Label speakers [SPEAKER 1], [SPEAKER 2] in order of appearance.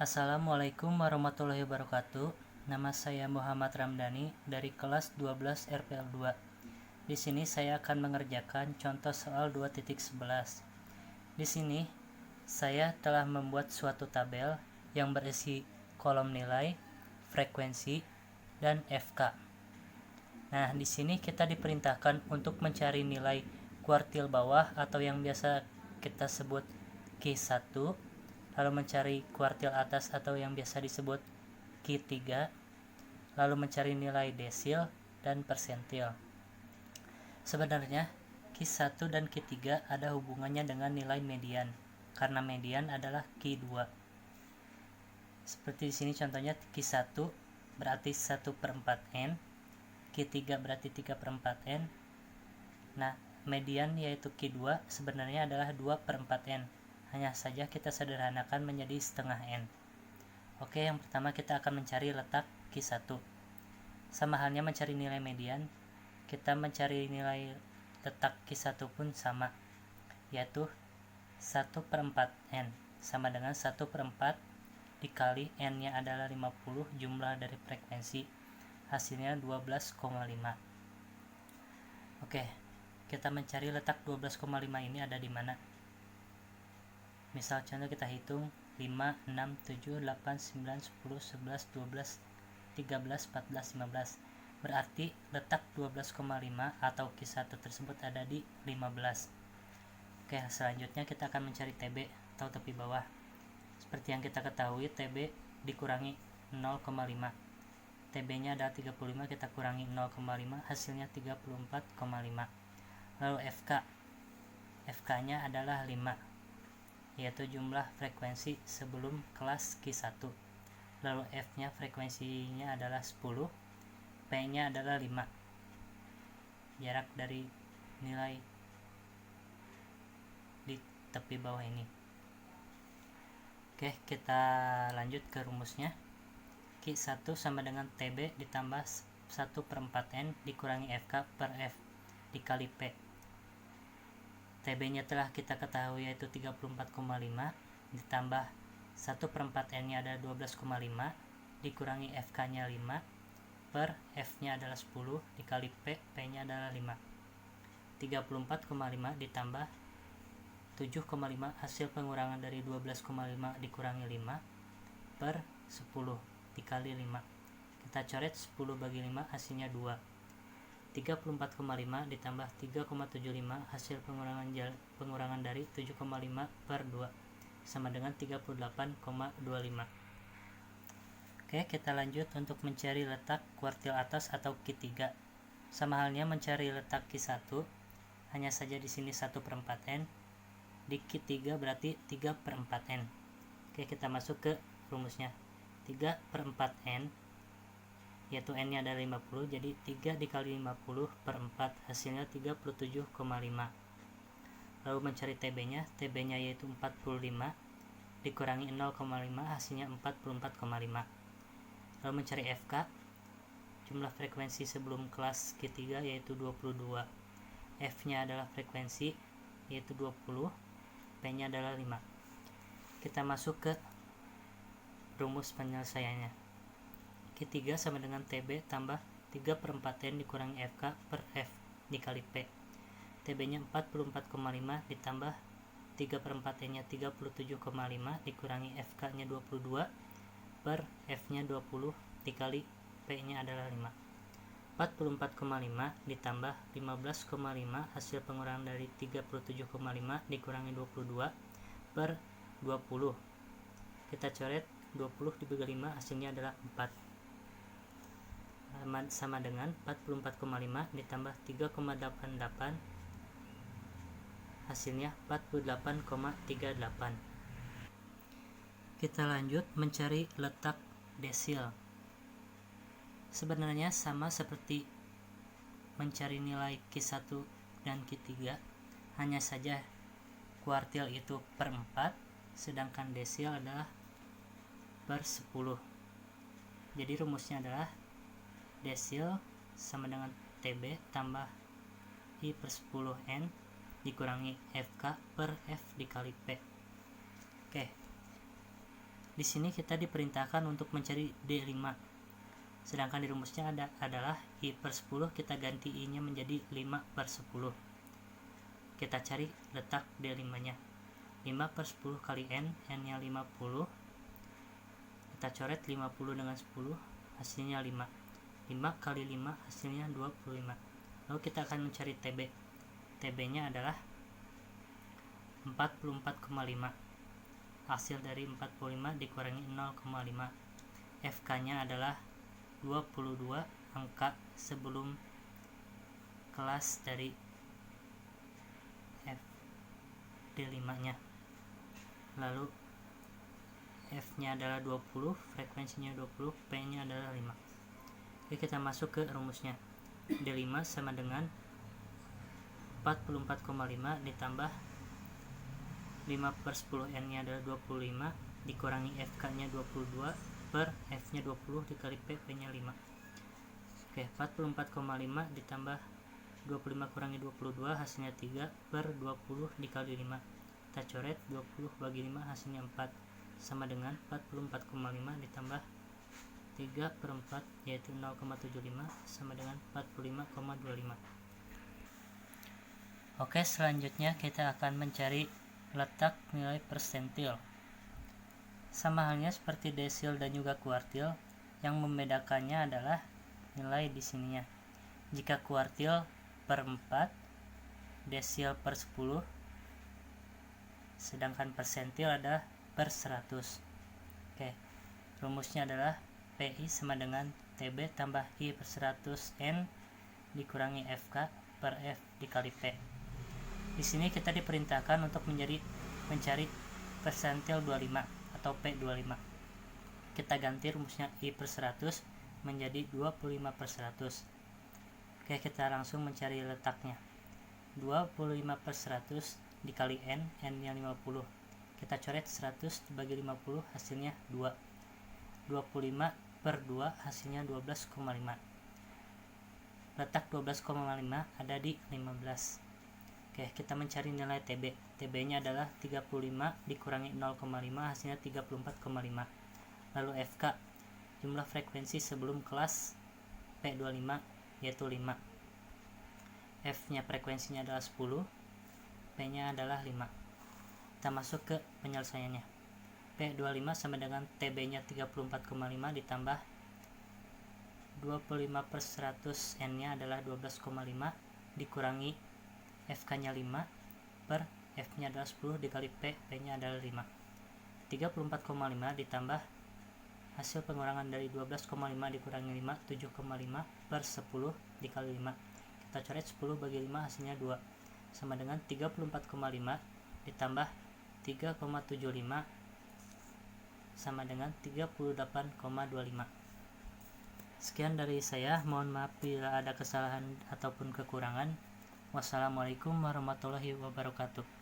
[SPEAKER 1] Assalamualaikum warahmatullahi wabarakatuh. Nama saya Muhammad Ramdhani dari kelas 12 RPL 2. Di sini saya akan mengerjakan contoh soal 2.11. Di sini saya telah membuat suatu tabel yang berisi kolom nilai, frekuensi, dan FK. Nah, di sini kita diperintahkan untuk mencari nilai kuartil bawah atau yang biasa kita sebut Q1, lalu mencari kuartil atas atau yang biasa disebut Q3, lalu mencari nilai desil dan persentil. Sebenarnya Q1 dan Q3 ada hubungannya dengan nilai median, karena median adalah Q2. Seperti di sini contohnya Q1 berarti 1/4N, Q3 berarti 3/4N. Nah, median yaitu Q2 sebenarnya adalah 2/4N. Hanya saja kita sederhanakan menjadi setengah N. Oke, yang pertama kita akan mencari letak Q1. Sama halnya mencari nilai median, kita mencari nilai letak Q1 pun sama, yaitu 1/4N sama dengan 1/4 dikali N nya adalah 50 jumlah dari frekuensi, hasilnya 12,5. Oke, kita mencari letak 12,5 ini ada di mana. Misal contoh kita hitung 5, 6, 7, 8, 9, 10, 11, 12, 13, 14, 15. Berarti letak 12,5 atau Q1 tersebut ada di 15. Oke, selanjutnya kita akan mencari TB atau tepi bawah. Seperti yang kita ketahui, TB dikurangi 0,5. TB-nya adalah 35, kita kurangi 0,5, hasilnya 34,5. Lalu FK-nya adalah 5, yaitu jumlah frekuensi sebelum kelas Q1. Lalu F-nya frekuensinya adalah 10, P-nya adalah 5. Jarak dari nilai di tepi bawah ini. Oke, kita lanjut ke rumusnya. Q1 sama dengan TB ditambah 1/4N dikurangi FK per F dikali P. TB-nya telah kita ketahui yaitu 34,5 ditambah 1/4N nya adalah 12,5 dikurangi FK-nya 5 per F-nya adalah 10 dikali P, P-nya adalah 5. 34,5 ditambah 7,5 hasil pengurangan dari 12,5 dikurangi 5 per 10 dikali 5. Kita coret 10 bagi 5 hasilnya 2. 34,5 ditambah 3,75 hasil pengurangan dari 7,5 per 2 sama dengan 38,25. Oke, kita lanjut untuk mencari letak kuartil atas atau Q3. Sama halnya mencari letak Q1, hanya saja di sini 1/4N, di Q3 berarti 3/4N. Oke, kita masuk ke rumusnya. 3/4N yaitu N nya adalah 50, jadi 3 dikali 50 per 4 hasilnya 37,5. Lalu mencari TB nya yaitu 45 dikurangi 0,5 hasilnya 44,5. Lalu mencari FK, jumlah frekuensi sebelum kelas Q3 yaitu 22. F nya adalah frekuensi yaitu 20, P nya adalah 5. Kita masuk ke rumus penyelesaiannya. Q3 sama dengan TB tambah 3/4N dikurangi FK per F dikali P. TB nya 44,5 ditambah 3/4N nya 37,5 dikurangi FK nya 22 per F nya 20 dikali P nya adalah 5. 44,5 ditambah 15,5 hasil pengurangan dari 37,5 dikurangi 22 per 20. Kita coret 20 dibagi 5 hasilnya adalah 4. Sama dengan 44,5 ditambah 3,88 hasilnya 48,38. Kita lanjut mencari letak desil. Sebenarnya sama seperti mencari nilai Q1 dan Q3, hanya saja kuartil itu per 4 sedangkan desil adalah per 10. Jadi rumusnya adalah desil sama dengan TB tambah I per 10N dikurangi FK per F dikali P. Oke, Di sini kita diperintahkan untuk mencari D5. Sedangkan di rumusnya adalah I per 10, kita ganti I-nya menjadi 5 per 10. Kita cari letak D5-nya. 5 per 10 kali N, N-nya 50. Kita coret 50 dengan 10, hasilnya 5. 5 kali 5 hasilnya 25. Lalu kita akan mencari TB. TB-nya adalah 44,5. Hasil dari 45 dikurangi 0,5. FK-nya adalah 22, angka sebelum kelas dari D5-nya. Lalu F-nya adalah 20, frekuensinya 20, P-nya adalah 5. Oke, kita masuk ke rumusnya. D5 sama dengan 44,5 ditambah 5 per 10, N-nya adalah 25, dikurangi FK-nya 22 per F-nya 20 dikali P, P-nya 5. Oke, 44,5 ditambah 25 kurangi 22, hasilnya 3 per 20 dikali 5. Kita coret 20 bagi 5, hasilnya 4, sama dengan 44,5 ditambah 3 per 4, yaitu 0,75, sama dengan 45,25. Oke, selanjutnya kita akan mencari letak nilai persentil. Sama halnya seperti desil dan juga kuartil, yang membedakannya adalah nilai di sininya. Jika kuartil per 4, desil per 10, sedangkan persentil adalah per 100. Oke, rumusnya adalah PI sama dengan TB tambah I per 100 N dikurangi FK per F dikali P. Di sini kita diperintahkan untuk mencari persentil 25 atau P25. Kita ganti rumusnya I per 100 menjadi 25 per 100. Oke, kita langsung mencari letaknya. 25 per 100 dikali N, N-nya 50. Kita coret 100 dibagi 50, hasilnya 2. 25 per 2 hasilnya 12,5. Letak 12,5 ada di 15. Oke, kita mencari nilai TB. TB-nya adalah 35 dikurangi 0,5, hasilnya 34,5. Lalu FK, jumlah frekuensi sebelum kelas P25, yaitu 5. F-nya frekuensinya adalah 10, P-nya adalah 5. Kita masuk ke penyelesaiannya. P25 sama dengan TB-nya 34,5 ditambah 25 per 100, N-nya adalah 12,5 dikurangi FK-nya 5 per F-nya adalah 10 dikali P, P-nya adalah 5. 34,5 ditambah hasil pengurangan dari 12,5 dikurangi 5, 7,5 per 10 dikali 5. Kita coret 10 bagi 5, hasilnya 2, sama dengan 34,5 ditambah 3,75 sama dengan 38,25. Sekian dari saya, mohon maaf bila ada kesalahan ataupun kekurangan. Wassalamualaikum warahmatullahi wabarakatuh.